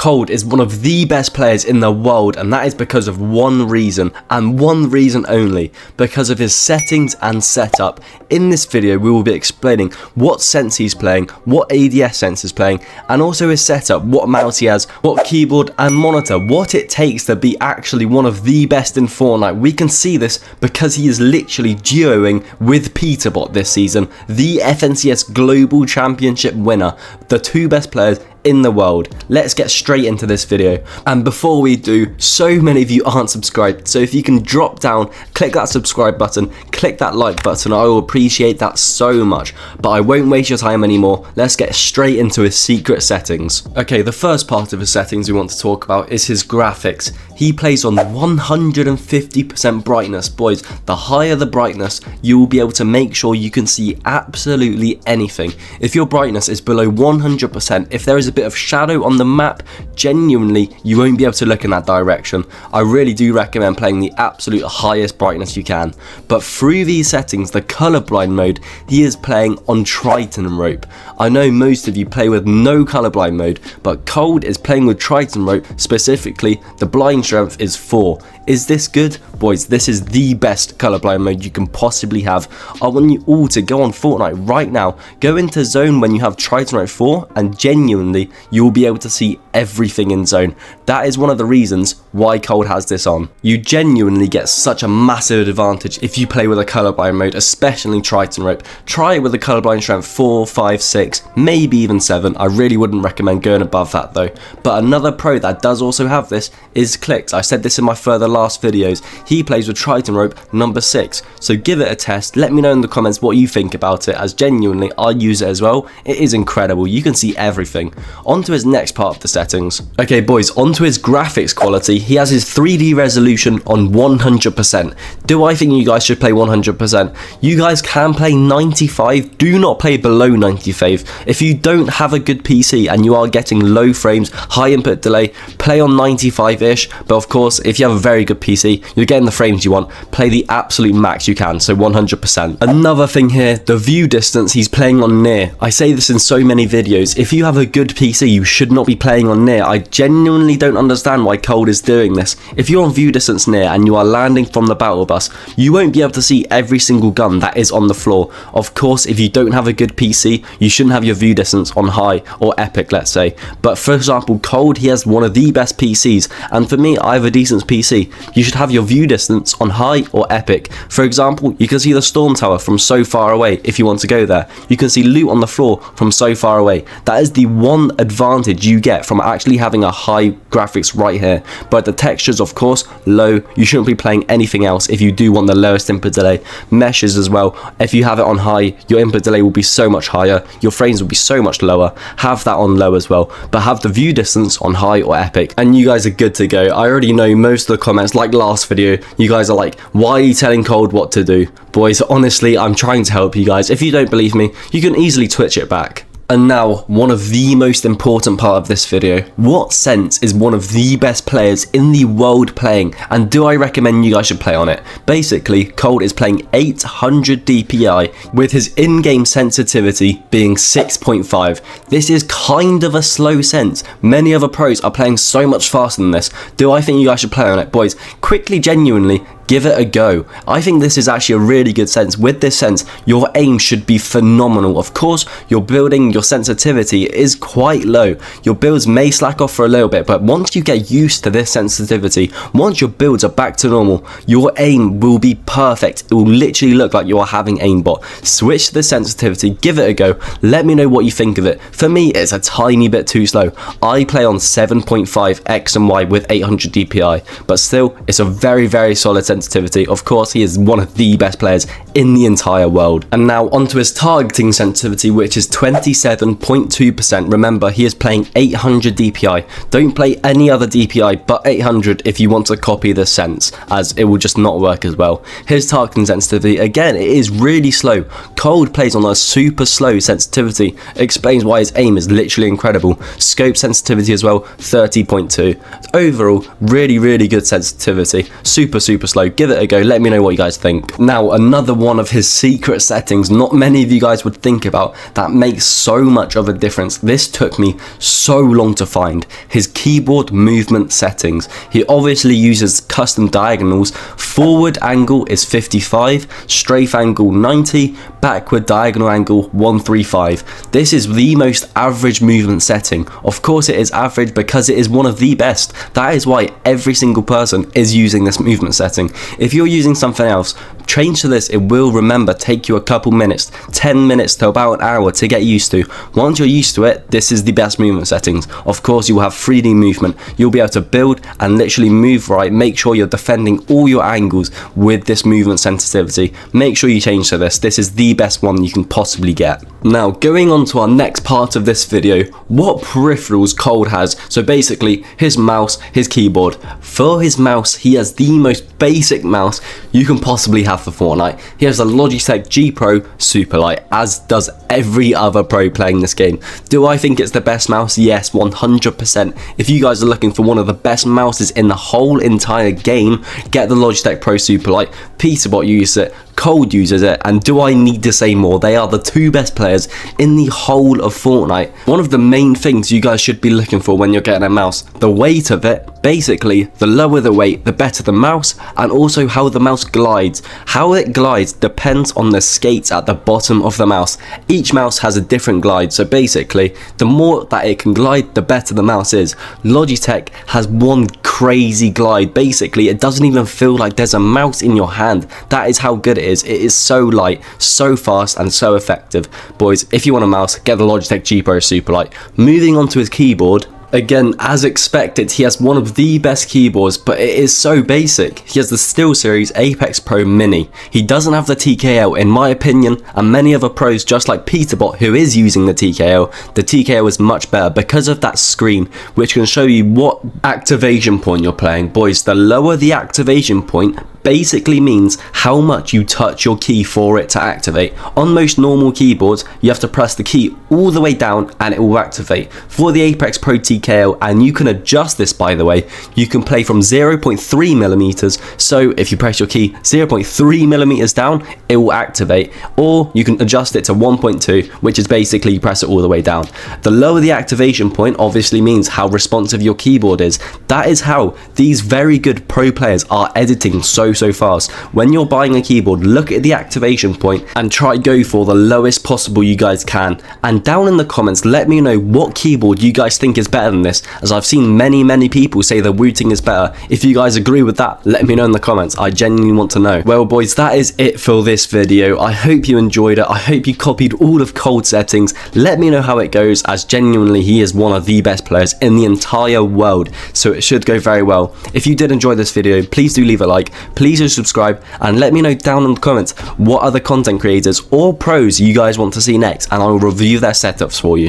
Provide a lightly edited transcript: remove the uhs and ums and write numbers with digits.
Cold is one of the best players in the world, and that is because of one reason, and one reason only, because of his settings and setup. In this video we will be explaining what sense he's playing, what ADS sense he's playing, and also his setup, what mouse he has, what keyboard and monitor, what it takes to be actually one of the best in Fortnite. We can see this because he is literally duoing with Peterbot this season, the FNCS Global Championship winner, the two best players in the world. Let's get straight into this video, and before we do, so many of you aren't subscribed, so if you can drop down, click that subscribe button, click that like button, I will appreciate that so much. But I won't waste your time anymore, let's get straight into his secret settings. Okay, the first part of his settings we want to talk about is his graphics. He plays on 150% brightness. Boys, the higher the brightness, you will be able to make sure you can see absolutely anything. If your brightness is below 100%, if there is a bit of shadow on the map, genuinely you won't be able to look in that direction. I really do recommend playing the absolute highest brightness you can. But through these settings, the colorblind mode, he is playing on Triton rope. I know most of you play with no colorblind mode, but Cold is playing with Triton rope. Specifically, the blind strength is 4. Is this good? Boys, this is the best colorblind mode you can possibly have. I want you all to go on Fortnite right now, go into zone when you have Triton rope 4, and genuinely you will be able to see everything in zone. That is one of the reasons why Cold has this on. You genuinely get such a massive advantage if you play with a colorblind mode, especially Triton rope. Try it with a colorblind strength 4, 5, 6, maybe even 7. I really wouldn't recommend going above that though. But another pro that does also have this is Clicks. I said this in my further last videos. He plays with Triton rope number 6. So give it a test. Let me know in the comments what you think about it, as genuinely I use it as well. It is incredible. You can see everything. On to his next part of the settings. Okay boys, on to his graphics quality. He has his 3D resolution on 100%. Do I think you guys should play 100%? You guys can play 95. Do not play below 95. If you don't have a good PC and you are getting low frames, high input delay, play on 95-ish. But of course, if you have a very good PC, you're getting the frames you want, play the absolute max you can, so 100%. Another thing here, the view distance, he's playing on near. I say this in so many videos. If you have a good PC, you should not be playing on near. I genuinely don't understand why Cold is doing this. If you're on view distance near and you are landing from the battle bus, you won't be able to see every single gun that is on the floor. Of course, if you don't have a good PC, you shouldn't have your view distance on high or epic, let's say. But for example, Cold, he has one of the best PCs, and for me, I have a decent PC. You should have your view distance on high or epic. For example, you can see the storm tower from so far away if you want to go there. You can see loot on the floor from so far away. That is the one advantage you get from actually having a high graphics right here. But the textures, of course, low. You shouldn't be playing anything else if you do want the lowest input delay. Meshes as well, if you have it on high, your input delay will be so much higher, your frames will be so much lower. Have that on low as well, but have the view distance on high or epic, and you guys are good to go. I already know most of the comments, like last video, you guys are like, why are you telling Cold what to do? Boys, honestly, I'm trying to help you guys. If you don't believe me, you can easily Twitch it back. And now, one of the most important part of this video. What sense is one of the best players in the world playing, and do I recommend you guys should play on it? Basically, Cold is playing 800 DPI with his in-game sensitivity being 6.5. This is kind of a slow sense. Many other pros are playing so much faster than this. Do I think you guys should play on it? Boys, quickly, genuinely, give it a go. I think this is actually a really good sense. With this sense, your aim should be phenomenal. Of course, your building, your sensitivity is quite low. Your builds may slack off for a little bit, but once you get used to this sensitivity, once your builds are back to normal, your aim will be perfect. It will literally look like you are having Aimbot. Switch to the sensitivity, give it a go. Let me know what you think of it. For me, it's a tiny bit too slow. I play on 7.5 X and Y with 800 DPI, but still, it's a very, very solid sensitivity. Of course, he is one of the best players in the entire world. And now onto his targeting sensitivity, which is 27.2%. Remember, he is playing 800 DPI. Don't play any other DPI but 800 if you want to copy the sense, as it will just not work as well. His targeting sensitivity, again, it is really slow. Cold plays on a super slow sensitivity. Explains why his aim is literally incredible. Scope sensitivity as well, 30.2. Overall, really, really good sensitivity. Super, super slow. so give it a go, let me know what you guys think. Now, another one of his secret settings not many of you guys would think about that makes so much of a difference. This took me so long to find. His keyboard movement settings. He obviously uses custom diagonals. Forward angle is 55, strafe angle 90, backward diagonal angle 135. This is the most average movement setting. Of course it is average because it is one of the best. That is why every single person is using this movement setting. If you're using something else, change to this. It will, remember, take you a couple minutes, 10 minutes to about an hour to get used to. Once you're used to it, this is the best movement settings. Of course, you will have 3D movement. You'll be able to build and literally move right. Make sure you're defending all your angles with this movement sensitivity. Make sure you change to this. This is the best one you can possibly get. Now, going on to our next part of this video, what peripherals Cold has. So basically, his mouse, his keyboard. For his mouse, he has the most basic mouse you can possibly have for Fortnite. He has a Logitech G Pro Superlight, as does every other pro playing this game. Do I think it's the best mouse? Yes, 100%. If you guys are looking for one of the best mouses in the whole entire game, get the Logitech Pro Superlight. Peterbot uses it, Cold uses it, and do I need to say more? They are the two best players in the whole of Fortnite. One of the main things you guys should be looking for when you're getting a mouse, the weight of it. Basically, the lower the weight, the better the mouse, and also how the mouse glides. How it glides depends on the skates at the bottom of the mouse. Each mouse has a different glide, so basically, the more that it can glide, the better the mouse is. Logitech has one crazy glide. Basically, it doesn't even feel like there's a mouse in your hand. That is how good it is. It is so light, so fast, and so effective. Boys, if you want a mouse, get the Logitech G Pro Superlight. Moving on to his keyboard. Again, as expected, he has one of the best keyboards, but it is so basic. He has the SteelSeries Apex Pro Mini. He doesn't have the TKL, in my opinion, and many other pros, just like Peterbot, who is using the TKL is much better because of that screen, which can show you what activation point you're playing. Boys, the lower the activation point basically means how much you touch your key for it to activate. On most normal keyboards, you have to press the key all the way down and it will activate. For the Apex Pro TKL, and you can adjust this, by the way, you can play from 0.3 millimeters. So if you press your key 0.3 millimeters down, it will activate, or you can adjust it to 1.2, which is basically you press it all the way down. The lower the activation point obviously means how responsive your keyboard is. That is how these very good pro players are editing so fast. When you're buying a keyboard, look at the activation point and try go for the lowest possible you guys can. And down in the comments, let me know what keyboard you guys think is better than this, as I've seen many people say the Wooting is better. If you guys agree with that, let me know in the comments. I genuinely want to know. Well boys, that is it for this video. I hope you enjoyed it. I hope you copied all of Cold's settings. Let me know how it goes, as genuinely he is one of the best players in the entire world, so it should go very well. If you did enjoy this video, please do leave a like, please do subscribe, and let me know down in the comments what other content creators or pros you guys want to see next, and I will review their setups for you.